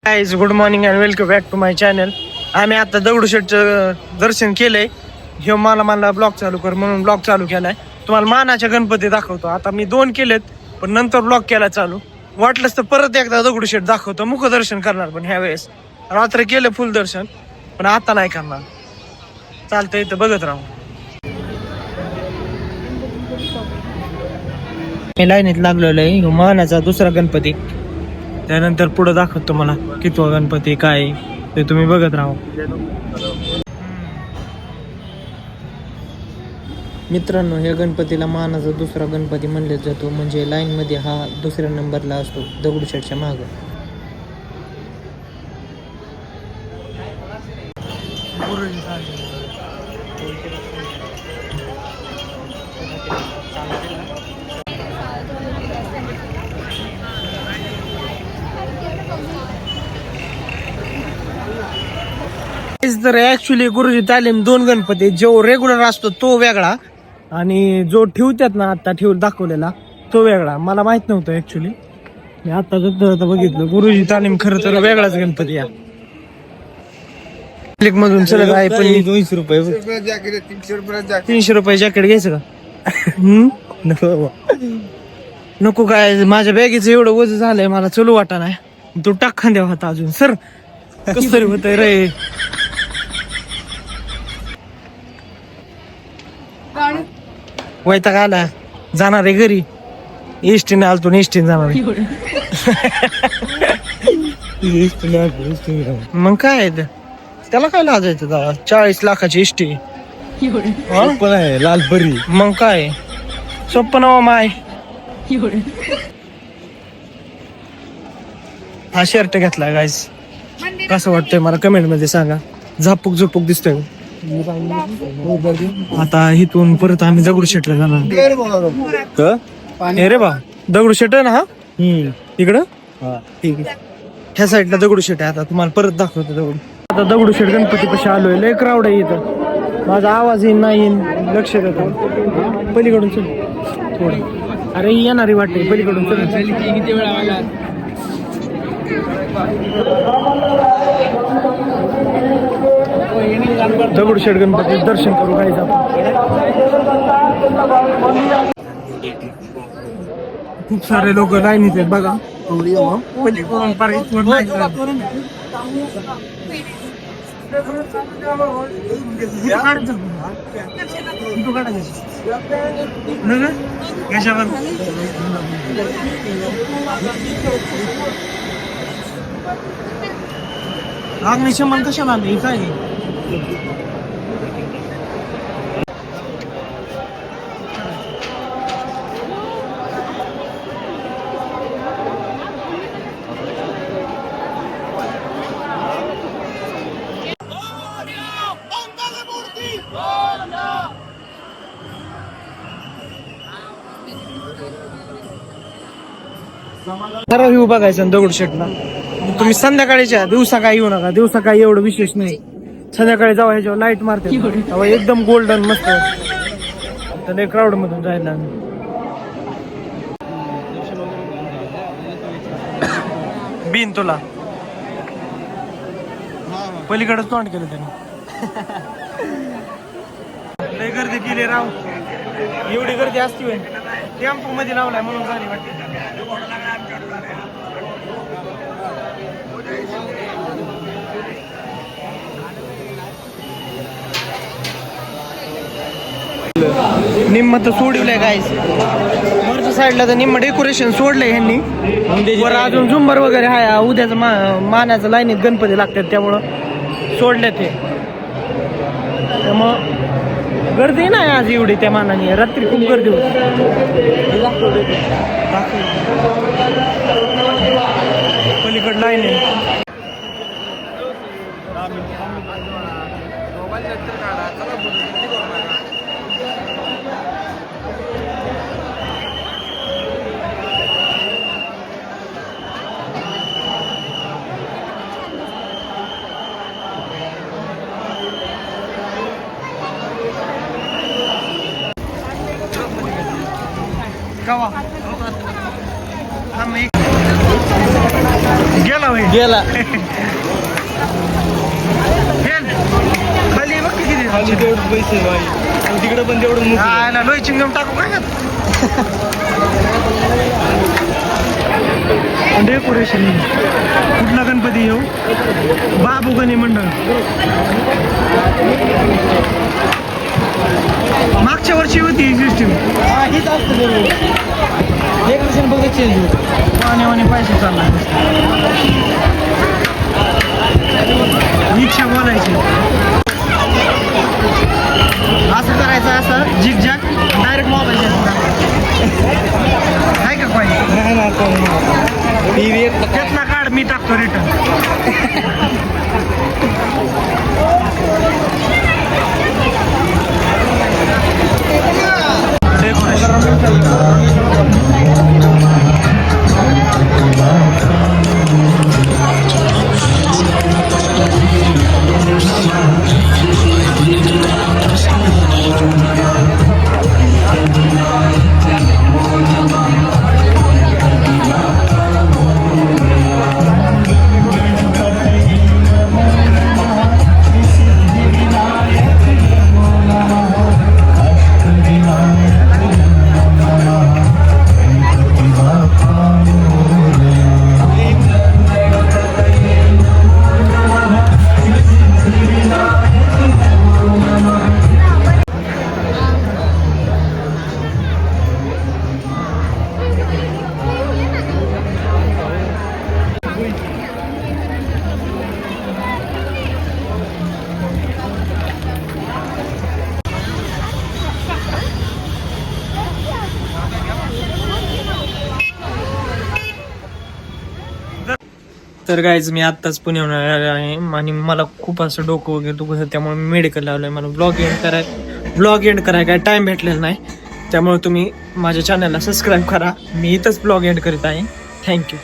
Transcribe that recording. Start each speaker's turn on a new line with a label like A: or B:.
A: Guys good morning and welcome back to my channel. आम्ही आता दगडूशेठचं दर्शन केलंय. ह्यो मला ब्लॉग चालू कर म्हणून ब्लॉग चालू केलाय. तुम्हाला मानाच्या गणपती दाखवतो. आता मी 2 केलेत पण नंतर ब्लॉग केला चालू. वाटलंच तर परत एकदा दगडूशेठ दाखवतो. मुखदर्शन करणार पण ह्या वेळेस. रात्र केलं फुल दर्शन पण आता नाही करणार. चालतंय इथं बघत राहू. मी लाईनीत लागलेलो आहे. ह्यो मानाचा दुसरा गणपती. त्यानंतर पुढे दाखवतो मला कितवा गणपती काय ते तुम्ही बघत राहा. मित्रांनो, ह्या गणपतीला मानाचा दुसरा गणपती म्हणले जातो. म्हणजे लाईन मध्ये हा दुसऱ्या नंबरला असतो दगडूशेठच्या मागे. तर ऍक्च्युली गुरुजी तालीम 2 गणपती. जो रेग्युलर असतो तो वेगळा आणि जो ठेवतात ना आता दाखवलेला तो वेगळा. मला माहित नव्हतं ऍक्च्युली. मी आता बघितलं. गुरुजी तालीम खरं तर वेगळाच गणपती. या मधून चलत आहे पण 200 रुपये 300 रुपये जॅकेट घ्यायचं का? नको काय, माझ्या बॅगेचं एवढं वजन झालंय मला चलू वाटा नाही. तू टाक खांद्या होता अजून सर कस तरी होतंय रे. वैताग आला. जाणार आहे घरी. इष्टीने आलतो इष्टीने जाणार. मग काय त्याला काय लाजायचं? 40 लाखाची इष्टी पण आहे लालपरी. मग काय सोप्पं नाव माय. हा शर्ट घेतलाय गाईस. कसं वाटतंय मला कमेंट मध्ये सांगा. झापूक झोपूक दिसतोय. आता इथून परत आम्ही दगडूशेठला जाणार. रे बा दगडूशेठ ना. हा इकडं ठीक आहे. ह्या साईडला दगडूशेठ आहे. आता तुम्हाला परत दाखवतो दगडू. आता दगडूशेठ गणपती पाशी आलोय. लय क्राऊड आहे इथं. माझा आवाज येईन नाही येईन लक्ष देतो. पलीकडून चल थोडं. अरे येणारी वाटते पलीकडून चल. किती वेळा आला दगडूशेठ गणपती दर्शन करू काही आपण. खूप सारे लोक लाईनीत आहेत बघा. अग्निशमन कशाला आले काय? खरं व्ह्यू बघायचा दगडूशेठला. तुम्ही संध्याकाळीच्या दिवसा काय येऊ नका. दिवसा काय एवढं विशेष नाही. संध्याकाळी जाऊ ह्याच्यावर लाईट मारते एकदम गोल्डन मस्त. तर क्राऊड मधून जायला बिन तुला पलीकडच तोंड केलं त्याने. लय गर्दी केली राव. एवढी गर्दी असती होय. टेम्पो मध्ये लावलाय म्हणून झाली वाटते. निम्म तर सोडलंय गाईस. वरच्या साईडला तर निम्म डेकोरेशन सोडलंय ह्यांनी. वर अजून झुंबर वगैरे आहे. उद्याचं मानाचं लाईनीत गणपती लागतात त्यामुळं सोडले ते. त्यामुळं गर्दी नाही आज एवढी त्या मानाने. रात्री खूप गर्दी होती. पलीकड लाईन आहे. गेला भाई
B: गेला
A: खाली बघ किती
B: खाली तेवढं पैसे भाई तिकडे पण तेवढं
A: लोई चिंगम टाकू काय डेकोरेशन कुठला गणपती येऊ बाबू गणी मंडळ मागच्या वर्षी होती ही सिस्टीम
B: हीच असतं बरोबर डेकोरेशन बघा चेंज होत
A: पाण्यावाने पैसे चालला इच्छा बोलायची
B: असं करायचं असं
A: झिक झॅक डायरेक्ट मोबाईल आहे का पाहिजे त्यातला कार्ड मी टाकतो रिटर्न तर गाईज मी आत्ताच पुण्याहून आलेलो आहे आणि मला खूप असं डोकं वगैरे दुखत त्यामुळे मी मेडिकल लावलं आहे. मला ब्लॉग एंड करायला काय टाईम भेटलेला नाही त्यामुळे तुम्ही माझ्या चॅनलला सबस्क्राईब करा. मी इथंच ब्लॉग एंड करीत आहे. थँक्यू.